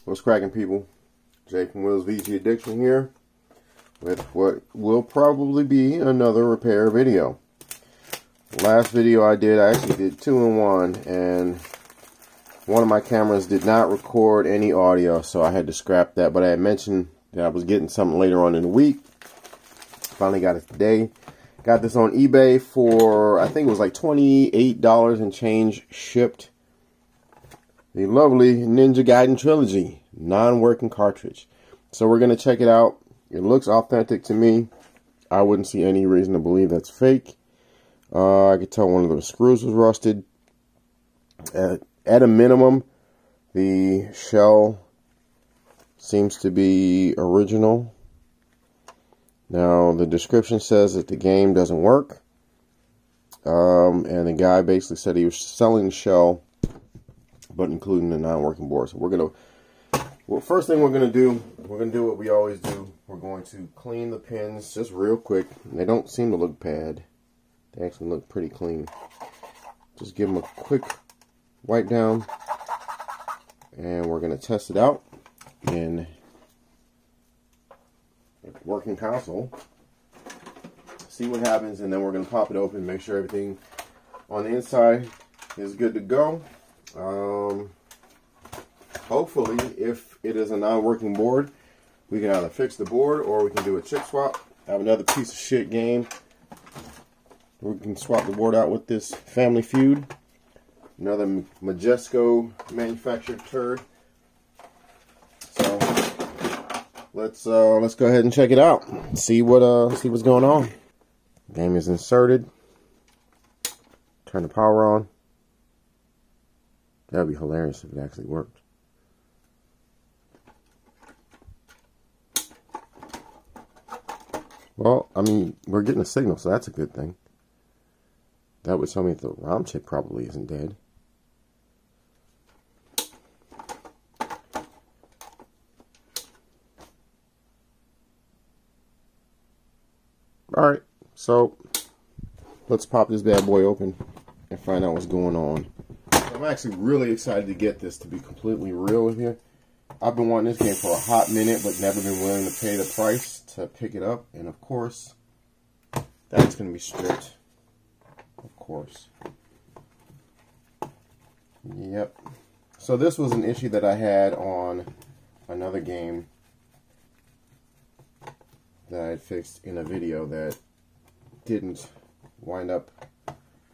What's cracking, people? Jay from Will's VG Addiction here with what will probably be another repair video. Last video I actually did 2 in 1, and one of my cameras did not record any audio, so I had to scrap that. But I had mentioned that I was getting something later on in the week. Finally got it today. Got this on eBay for, I think it was like $28 and change shipped. The lovely Ninja Gaiden Trilogy non-working cartridge. So we're going to check it out. It looks authentic to me. I wouldn't see any reason to believe that's fake. I could tell one of the screws was rusted. At a minimum, the shell seems to be original. Now, the description says that the game doesn't work. And the guy basically said he was selling the shell, but including the non-working board. So we're going to, well, first thing we're going to do what we always do. We're going to clean the pins just real quick. They don't seem to look bad. They actually look pretty clean. Just give them a quick wipe down. And we're going to test it out in a working console. See what happens, and then we're going to pop it open, make sure everything on the inside is good to go. Hopefully, if it is a non-working board, we can either fix the board or we can do a chip swap. I have another piece of shit game. We can swap the board out with this Family Feud. Another Majesco manufactured turd. So let's go ahead and check it out. See what's going on. Game is inserted. Turn the power on. That'd be hilarious if it actually worked. Well, I mean, we're getting a signal, so that's a good thing. That would tell me that the ROM chip probably isn't dead. Alright, so let's pop this bad boy open and find out what's going on. I'm actually really excited to get this, to be completely real with you. I've been wanting this game for a hot minute, but never been willing to pay the price to pick it up. And of course, that's going to be stripped. Of course. Yep. So this was an issue that I had on another game that I had fixed in a video that didn't wind up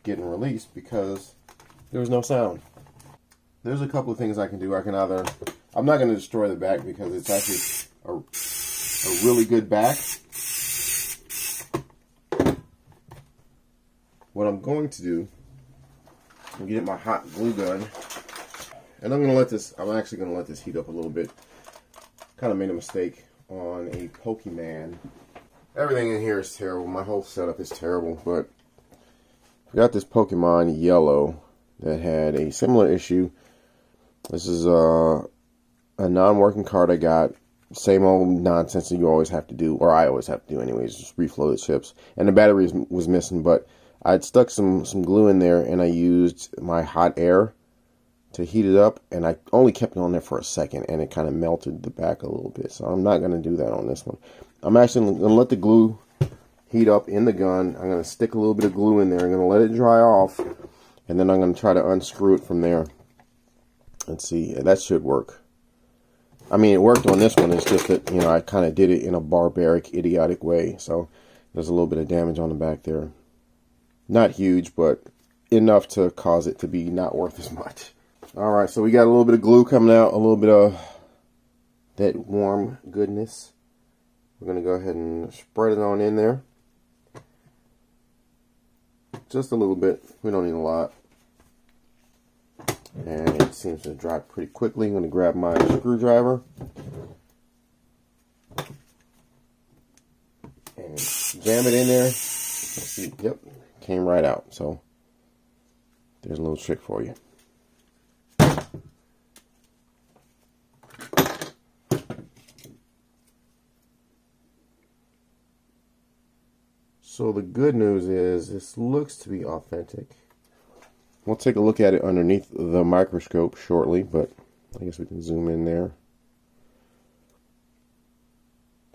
getting released because there was no sound. There's a couple of things I can do. I can either, I'm not going to destroy the back because it's actually a really good back. What I'm going to do, I'm get my hot glue gun, and I'm actually going to let this heat up a little bit. Kind of made a mistake on a Pokemon. Everything in here is terrible. My whole setup is terrible, but I got this Pokemon Yellow that had a similar issue. This is a non-working card I got. Same old nonsense that you always have to do, or I always have to do anyways, just reflow the chips. And the battery was missing, but I'd stuck some glue in there, and I used my hot air to heat it up, and I only kept it on there for a second, and it kind of melted the back a little bit. So I'm not going to do that on this one. I'm actually going to let the glue heat up in the gun. I'm going to stick a little bit of glue in there. I'm going to let it dry off, and then I'm going to try to unscrew it from there. Let's see. That should work. I mean, it worked on this one. It's just that, you know, I kind of did it in a barbaric, idiotic way. So there's a little bit of damage on the back there. Not huge, but enough to cause it to be not worth as much. Alright, so we got a little bit of glue coming out, a little bit of that warm goodness. We're going to go ahead and spread it on in there. Just a little bit. We don't need a lot. And it seems to dry pretty quickly. I'm going to grab my screwdriver and jam it in there. Let's see. Yep, came right out. So there's a little trick for you. So the good news is this looks to be authentic. We'll take a look at it underneath the microscope shortly, but I guess we can zoom in there.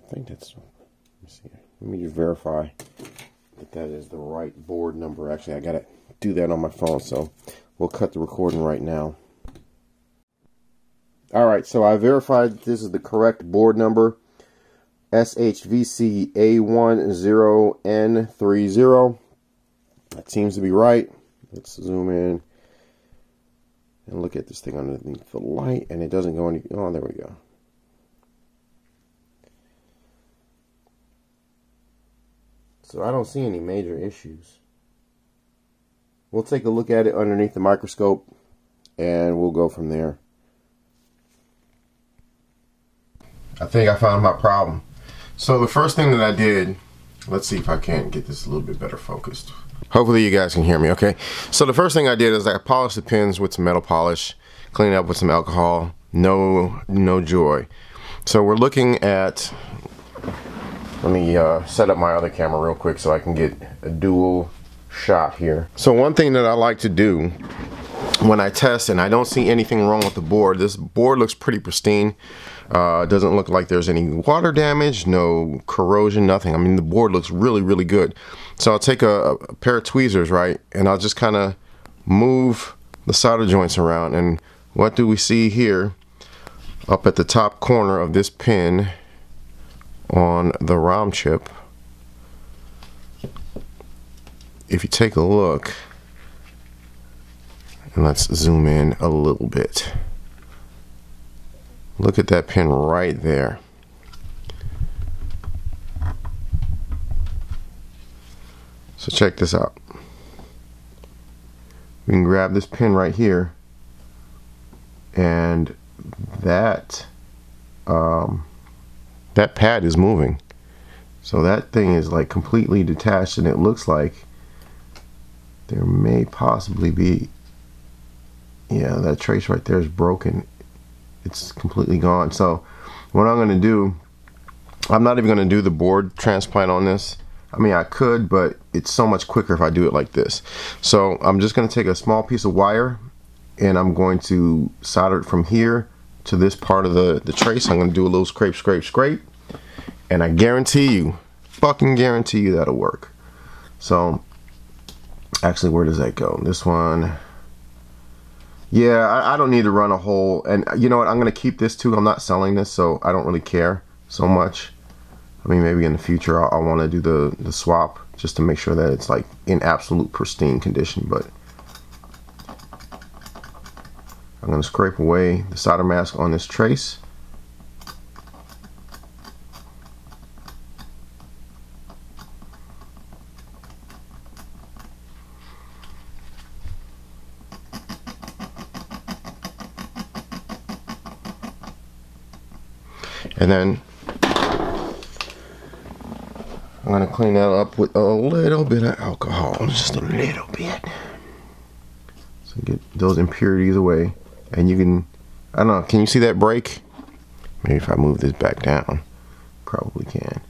I think that's, let me see, let me just verify that that is the right board number. Actually, I gotta do that on my phone, so we'll cut the recording right now. Alright, so I verified this is the correct board number, SHVC A10N30. That seems to be right. Let's zoom in and look at this thing underneath the light, and it doesn't go any, oh, there we go. So I don't see any major issues. We'll take a look at it underneath the microscope and we'll go from there. I think I found my problem. So the first thing that I did, let's see if I can get this a little bit better focused. Hopefully you guys can hear me okay. So the first thing I did is I polished the pins with some metal polish, cleaned it up with some alcohol. No joy. So we're looking at, let me set up my other camera real quick so I can get a dual shot here. So one thing that I like to do when I test, and I don't see anything wrong with the board, this board looks pretty pristine. It doesn't look like there's any water damage, no corrosion, nothing. I mean, the board looks really good. So I'll take a pair of tweezers, right, and I'll just kind of move the solder joints around, and what do we see here? Up at the top corner of this pin on the ROM chip, if you take a look, and let's zoom in a little bit, look at that pin right there. So check this out. We can grab this pin right here, and that that pad is moving. So that thing is like completely detached, and it looks like there may possibly be, yeah, that trace right there is broken. It's completely gone. So what I'm going to do, I'm not even going to do the board transplant on this. I mean, I could, but it's so much quicker if I do it like this. So I'm just going to take a small piece of wire, and I'm going to solder it from here to this part of the trace. I'm going to do a little scrape, and I guarantee you, fucking guarantee you, that'll work. So actually, where does that go? This one, yeah, I don't need to run a hole. And you know what, I'm going to keep this too. I'm not selling this, so I don't really care so much. I mean, maybe in the future I'll want to do the swap just to make sure that it's like in absolute pristine condition. But I'm going to scrape away the solder mask on this trace. And then I'm going to clean that up with a little bit of alcohol, just a little bit. So get those impurities away. And you can, I don't know, can you see that break? Maybe if I move this back down, probably can.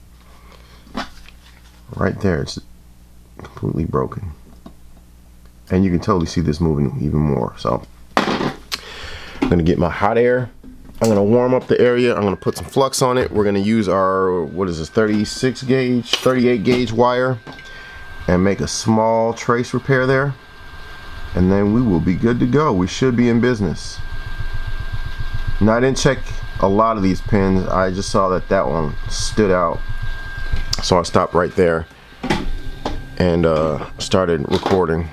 Right there, it's completely broken. And you can totally see this moving even more. So I'm going to get my hot air. I'm going to warm up the area. I'm going to put some flux on it. We're going to use our, what is this, 36 gauge, 38 gauge wire, and make a small trace repair there. And then we will be good to go. We should be in business. Now, I didn't check a lot of these pins. I just saw that that one stood out. So I stopped right there and started recording.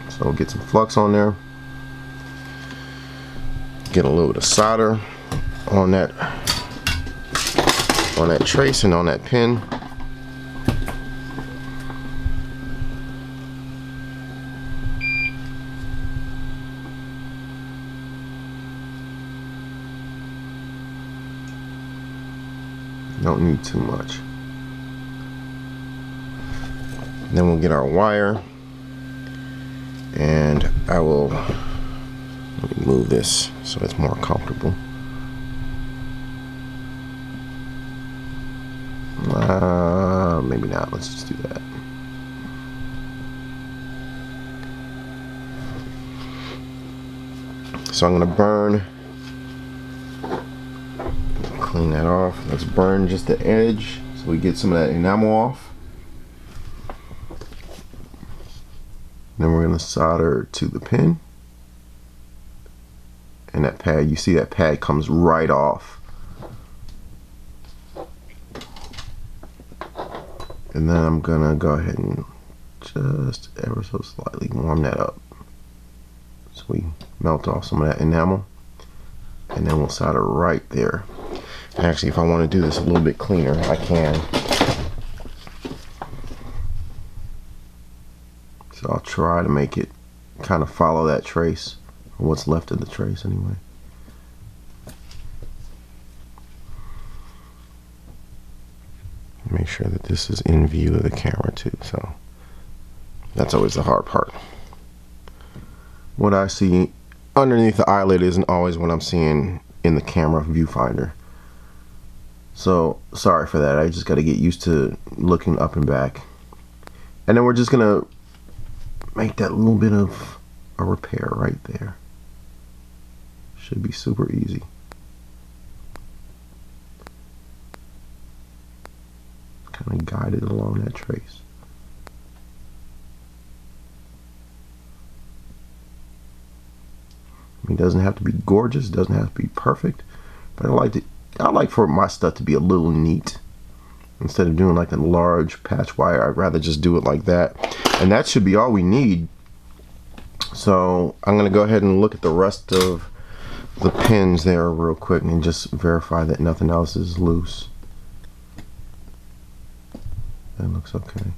So we'll get some flux on there. Get a little bit of solder on that trace and on that pin. Don't need too much. Then we'll get our wire, and I will, let me move this so it's more comfortable. maybe not. Let's just do that. So I'm gonna clean that off. Let's burn just the edge so we get some of that enamel off. Then we're gonna solder to the pin. And that pad, you see that pad comes right off. And then I'm gonna go ahead and just ever so slightly warm that up. So we melt off some of that enamel. And then we'll solder right there. Actually, if I want to do this a little bit cleaner, I can. So I'll try to make it kind of follow that trace, or what's left of the trace anyway. Make sure that this is in view of the camera too, so that's always the hard part. What I see underneath the eyelid isn't always what I'm seeing in the camera viewfinder. So sorry for that. I just got to get used to looking up and back. And then we're just gonna make that little bit of a repair right there. Should be super easy. Kind of guide it along that trace. I mean, it doesn't have to be gorgeous, it doesn't have to be perfect, but I like for my stuff to be a little neat. Instead of doing like a large patch wire, I'd rather just do it like that. And that should be all we need. So I'm gonna go ahead and look at the rest of the pins there real quick and just verify that nothing else is loose. That looks okay.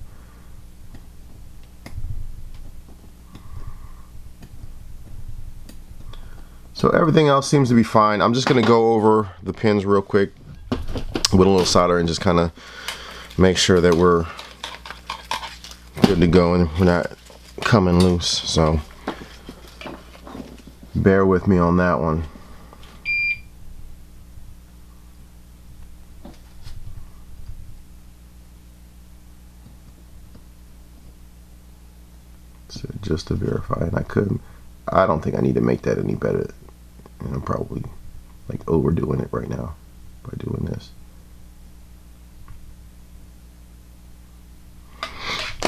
So everything else seems to be fine. I'm just gonna go over the pins real quick with a little solder and just kind of make sure that we're good to go and we're not coming loose. So bear with me on that one. So just to verify, and I don't think I need to make that any better. And I'm probably like overdoing it right now by doing this.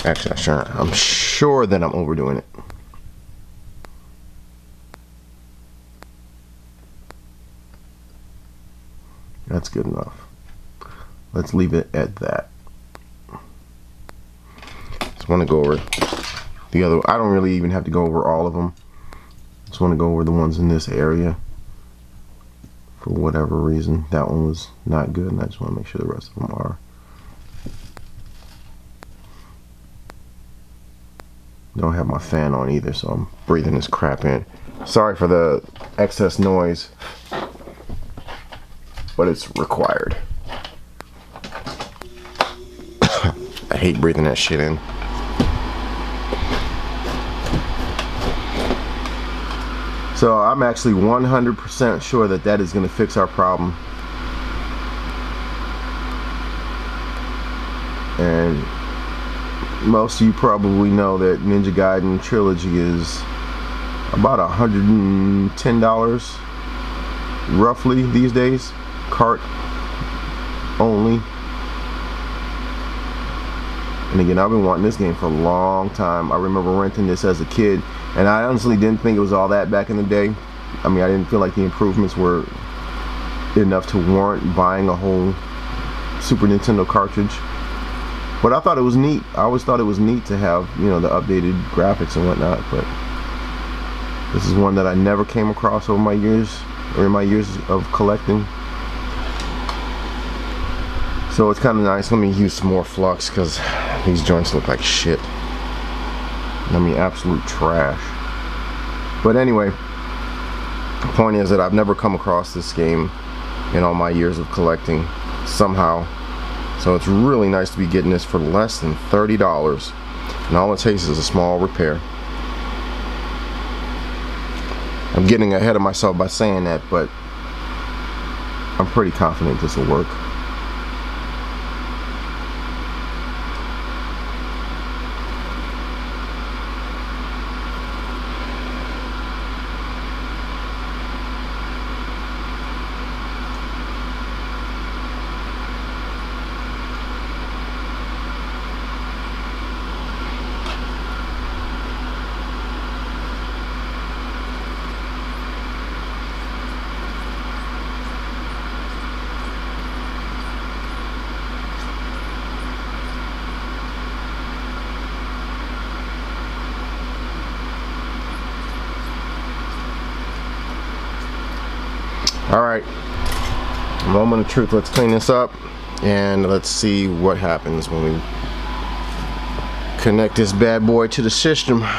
Actually, I'm sure that I'm overdoing it. That's good enough. Let's leave it at that. Just want to go over the other. I don't really even have to go over all of them. Just want to go over the ones in this area. For whatever reason, that one was not good, and I just want to make sure the rest of them are. Don't have my fan on either, so I'm breathing this crap in. Sorry for the excess noise, but it's required. I hate breathing that shit in. So I'm actually 100% sure that that is going to fix our problem. And most of you probably know that Ninja Gaiden Trilogy is about $110 roughly these days, cart only. And again, I've been wanting this game for a long time. I remember renting this as a kid, and I honestly didn't think it was all that back in the day. I mean, I didn't feel like the improvements were enough to warrant buying a whole Super Nintendo cartridge. But I thought it was neat. I always thought it was neat to have, you know, the updated graphics and whatnot. But this is one that I never came across over my years, or in my years of collecting. So it's kind of nice. Let me use some more flux because these joints look like shit. I mean, absolute trash. But anyway, the point is that I've never come across this game in all my years of collecting somehow. So it's really nice to be getting this for less than $30. And all it takes is a small repair. I'm getting ahead of myself by saying that, but I'm pretty confident this will work. Alright, moment of truth. Let's clean this up and let's see what happens when we connect this bad boy to the system. Let's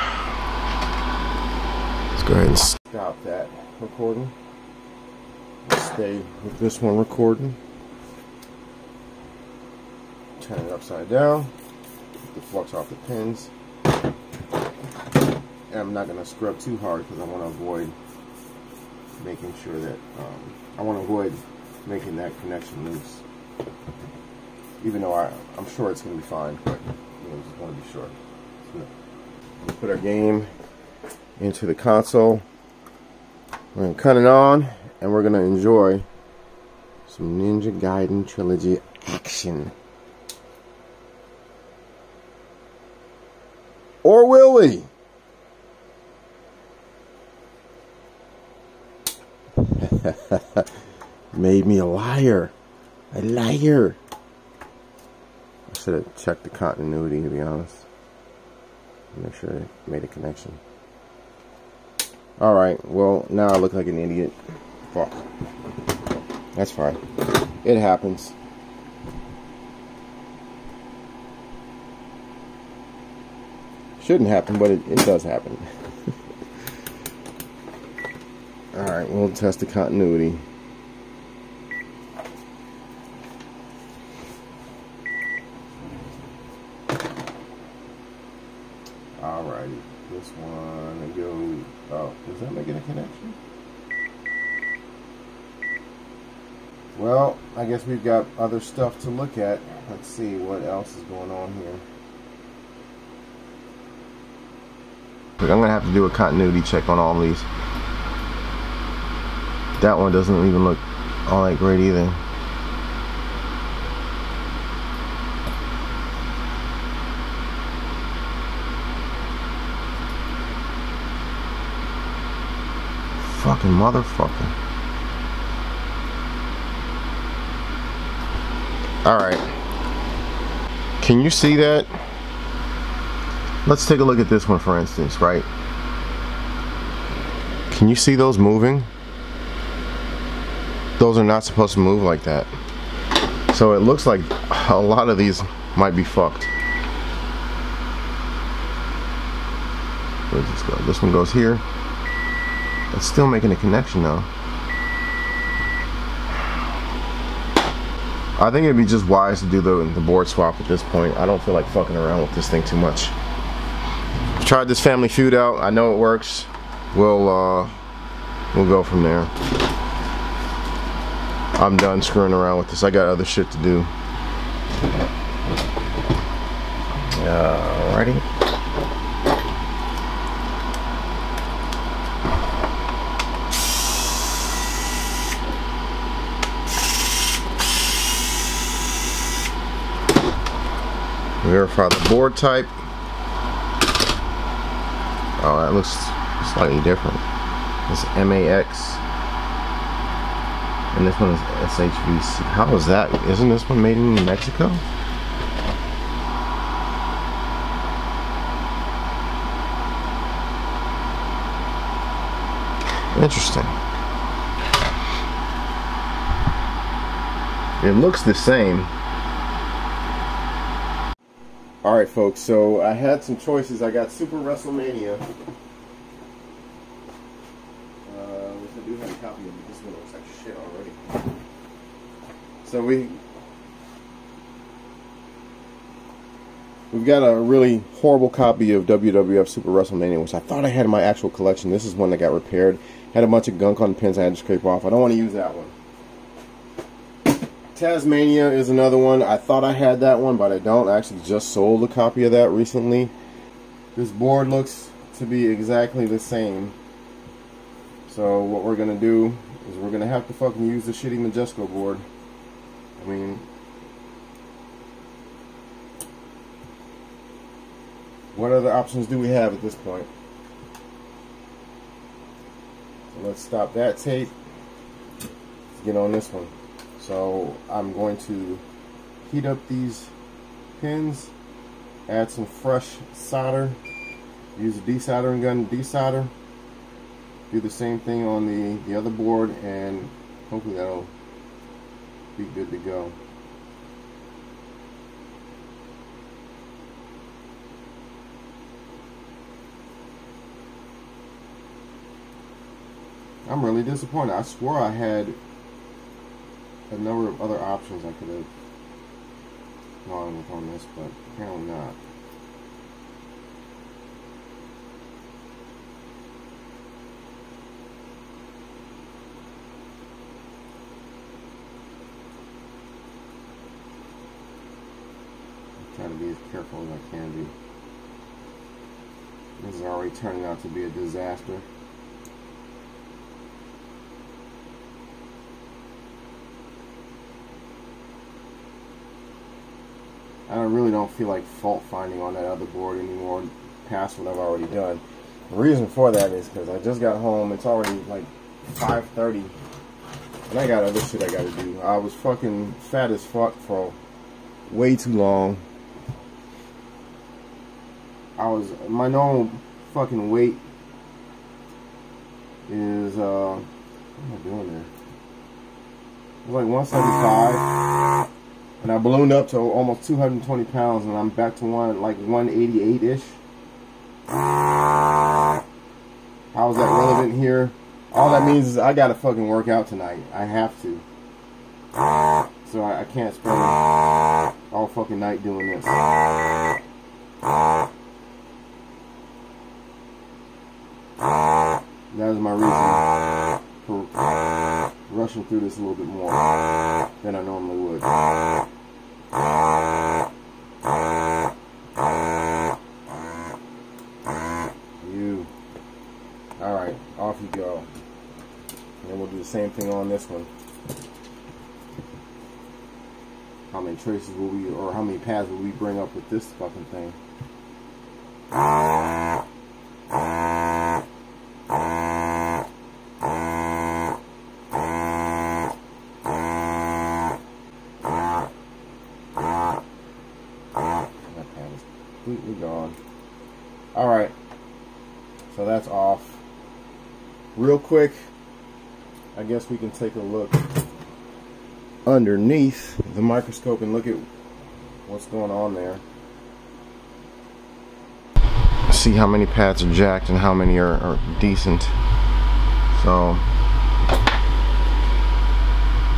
go ahead and stop that recording. Let's stay with this one recording. Turn it upside down. Get the flux off the pins. And I'm not going to scrub too hard because I want to avoid making sure that making that connection loose. Even though I'm sure it's going to be fine, but just want to be sure. Let's put our game into the console. We're going to cut it on, and we're going to enjoy some Ninja Gaiden Trilogy action. Or will we? Made me a liar. A liar. I should have checked the continuity, to be honest. Make sure I made a connection. Alright, well, now I look like an idiot. Fuck. That's fine. It happens. Shouldn't happen, but it does happen. Alright, we'll test the continuity. Alrighty, this one goes. Oh, is that making a connection? Well, I guess we've got other stuff to look at. Let's see what else is going on here. Look, I'm gonna have to do a continuity check on all these. That one doesn't even look all that great either. Fucking motherfucker. Alright. Can you see that? Let's take a look at this one, for instance, right? Can you see those moving? Those are not supposed to move like that. So it looks like a lot of these might be fucked. Where does this go? This one goes here. It's still making a connection though. I think it'd be just wise to do the board swap at this point. I don't feel like fucking around with this thing too much. Tried this Family Feud out. I know it works. We'll go from there. I'm done screwing around with this. I got other shit to do. Alrighty. Verify the board type. Oh, that looks slightly different. It's MAX. And this one is SHVC. How is that? Isn't this one made in Mexico? Interesting. It looks the same. Alright folks, so I had some choices. I got Super WrestleMania. Which I do have a copy of, but this one looks like shit already. So we've got a really horrible copy of WWF Super WrestleMania, which I thought I had in my actual collection. This is one that got repaired. Had a bunch of gunk on the pins I had to scrape off. I don't want to use that one. Tasmania is another one. I thought I had that one, but I don't. I actually just sold a copy of that recently. This board looks to be exactly the same. So what we're going to do is we're going to have to fucking use the shitty Majesco board. I mean, what other options do we have at this point? So let's stop that tape. Let's get on this one. So I'm going to heat up these pins, add some fresh solder, use a desoldering gun to desolder, do the same thing on the other board, and hopefully that'll be good to go. I'm really disappointed. I swore I had a number of other options I could have gone with on this, but apparently not. I'm trying to be as careful as I can be. This is already turning out to be a disaster. I really don't feel like fault finding on that other board anymore past what I've already done. The reason for that is because I just got home. It's already like 5:30 and I got other shit I gotta do. I was fucking fat as fuck for way too long. My normal fucking weight is what am I doing there? It was like 175. And I ballooned up to almost 220 pounds, and I'm back to like 188-ish. How is that relevant here? All that means is I gotta fucking work out tonight. I have to. So I can't spend all fucking night doing this. That is my reason for rushing through this a little bit more than I normally would. You. Alright, off you go. And then we'll do the same thing on this one. How many traces will we, or how many pads will we bring up with this fucking thing? Completely gone. Alright, so that's off. Real quick, I guess we can take a look underneath the microscope and look at what's going on there. See how many pads are jacked and how many are decent. So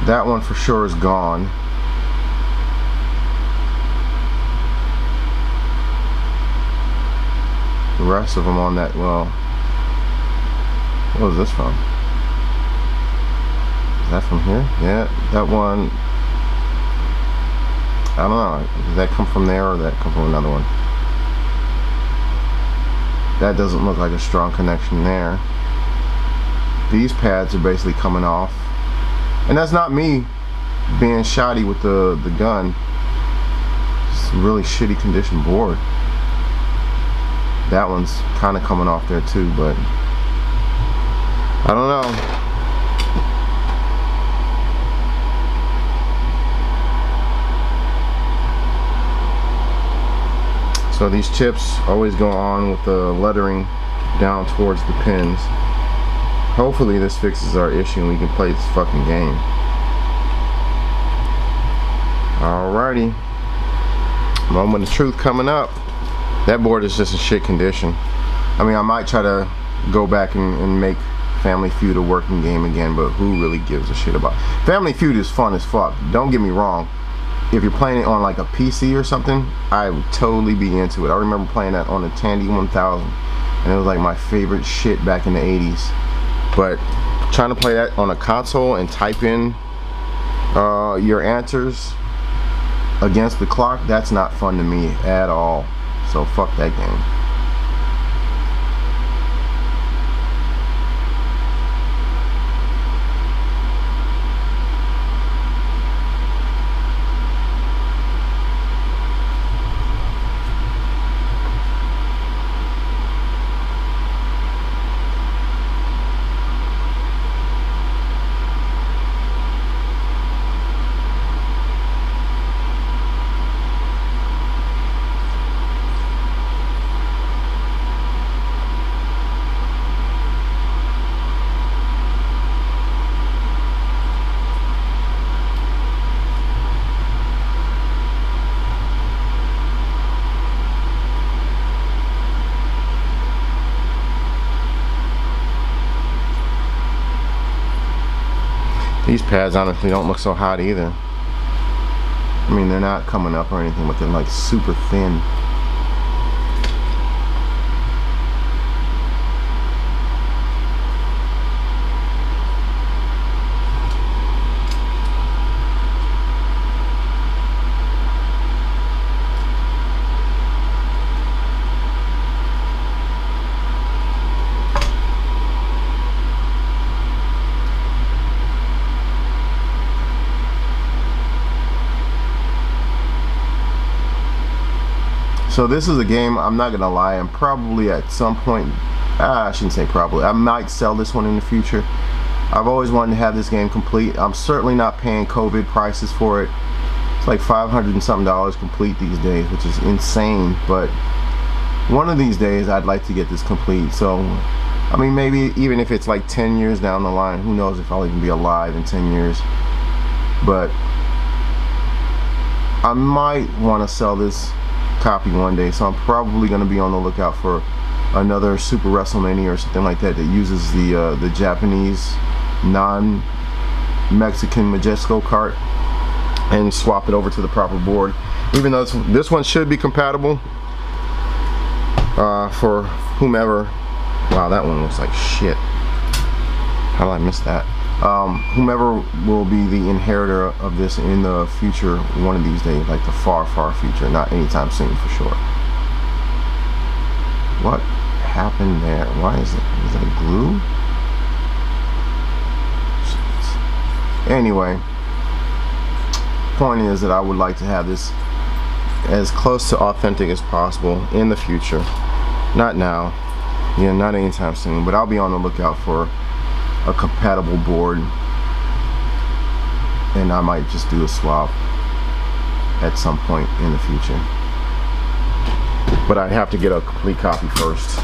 that one for sure is gone. The rest of them on that, well, what was this from? Is that from here? Yeah, that one, I don't know, did that come from there or did that come from another one? That doesn't look like a strong connection there. These pads are basically coming off. And that's not me being shoddy with the gun. It's a really shitty condition board. That one's kind of coming off there too, but I don't know. So these chips always go on with the lettering down towards the pins. Hopefully this fixes our issue and we can play this fucking game. Alrighty. Moment of truth coming up. That board is just in shit condition. I mean, I might try to go back and make Family Feud a working game again, but who really gives a shit about it? Family Feud is fun as fuck. Don't get me wrong. If you're playing it on like a PC or something, I would totally be into it. I remember playing that on a Tandy 1000, and it was like my favorite shit back in the 80s. But trying to play that on a console and type in your answers against the clock, that's not fun to me at all. So fuck that game. These pads honestly don't look so hot either. I mean, they're not coming up or anything, but they're like super thin. So this is a game, I'm not gonna lie, I'm probably at some point, I shouldn't say probably, I might sell this one in the future. I've always wanted to have this game complete. I'm certainly not paying COVID prices for it. It's like $500 and something complete these days, which is insane, but one of these days I'd like to get this complete. So I mean, maybe even if it's like 10 years down the line, who knows if I'll even be alive in 10 years. But I might want to sell this copy one day, so I'm probably going to be on the lookout for another Super WrestleMania or something like that that uses the Japanese non-Mexican Majesco cart and swap it over to the proper board. Even though this one should be compatible for whomever. Wow, that one looks like shit. How did I miss that? Whomever will be the inheritor of this in the future, one of these days, like the far, far future, not anytime soon for sure. What happened there? Why is that glue? Jeez. Anyway, point is that I would like to have this as close to authentic as possible in the future. Not now, yeah, not anytime soon, but I'll be on the lookout for a compatible board, and I might just do a swap at some point in the future. But I'd have to get a complete copy first.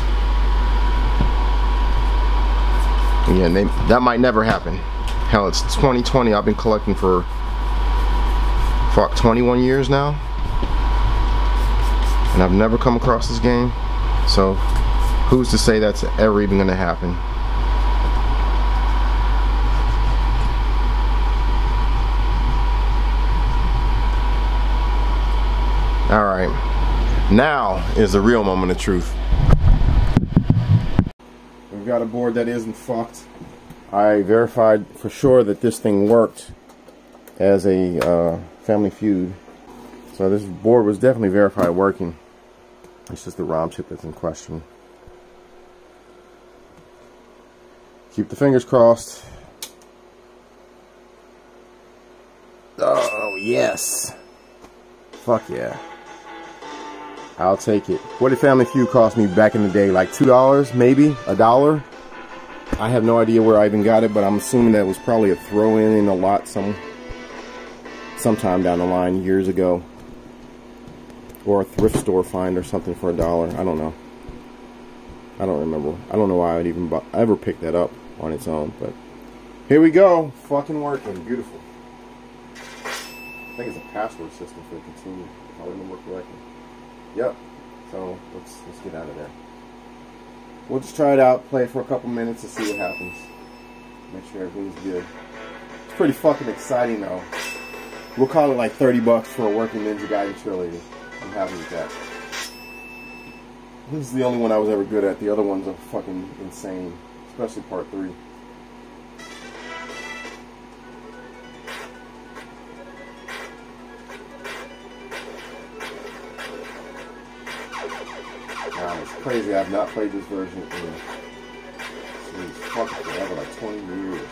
Yeah, that might never happen. Hell, it's 2020. I've been collecting for 21 years now, and I've never come across this game. So who's to say that's ever even gonna happen? Alright, now is the real moment of truth. We've got a board that isn't fucked. I verified for sure that this thing worked as a Family Feud. So this board was definitely verified working. It's just the ROM chip that's in question. Keep the fingers crossed. Oh, yes. Fuck yeah. I'll take it. What did Family Feud cost me back in the day? Like $2, maybe? $1? I have no idea where I even got it, but I'm assuming that was probably a throw-in in a lot sometime down the line, years ago. Or a thrift store find or something for $1. I don't know. I don't remember. I don't know why I'd even ever picked that up on its own, but here we go. Fucking working. Beautiful. I think it's a password system for the continue, if I remember correctly. Yep. So let's get out of there. We'll just try it out, play it for a couple minutes and see what happens. Make sure everything's good. It's pretty fucking exciting though. We'll call it like 30 bucks for a working Ninja Gaiden Trilogy. I'm happy with that. This is the only one I was ever good at. The other ones are fucking insane, especially part 3. It's crazy. I've not played this version in fucking forever, like 20 years.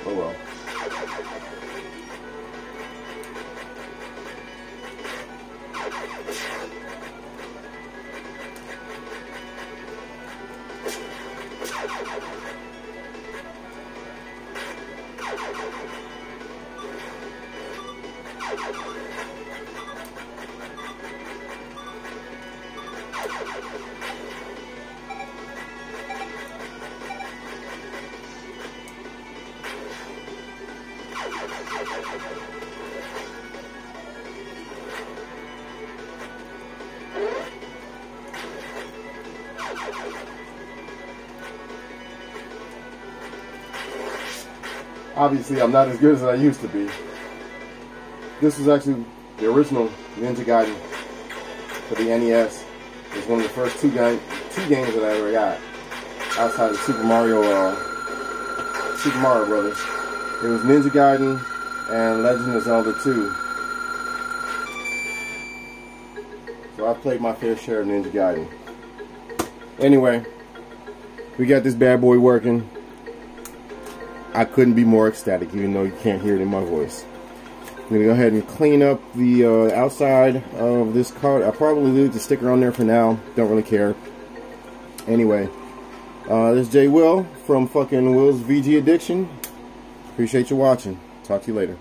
Oh well. Obviously, I'm not as good as I used to be. This was actually the original Ninja Gaiden for the NES. It was one of the first two games that I ever got outside of Super Mario Brothers. It was Ninja Gaiden and Legend of Zelda 2. So I played my fair share of Ninja Gaiden. Anyway, we got this bad boy working. I couldn't be more ecstatic, even though you can't hear it in my voice. I'm going to go ahead and clean up the outside of this card. I'll probably leave the sticker on there for now. Don't really care. Anyway, this is J. Will from fucking Will's VG Addiction. Appreciate you watching. Talk to you later.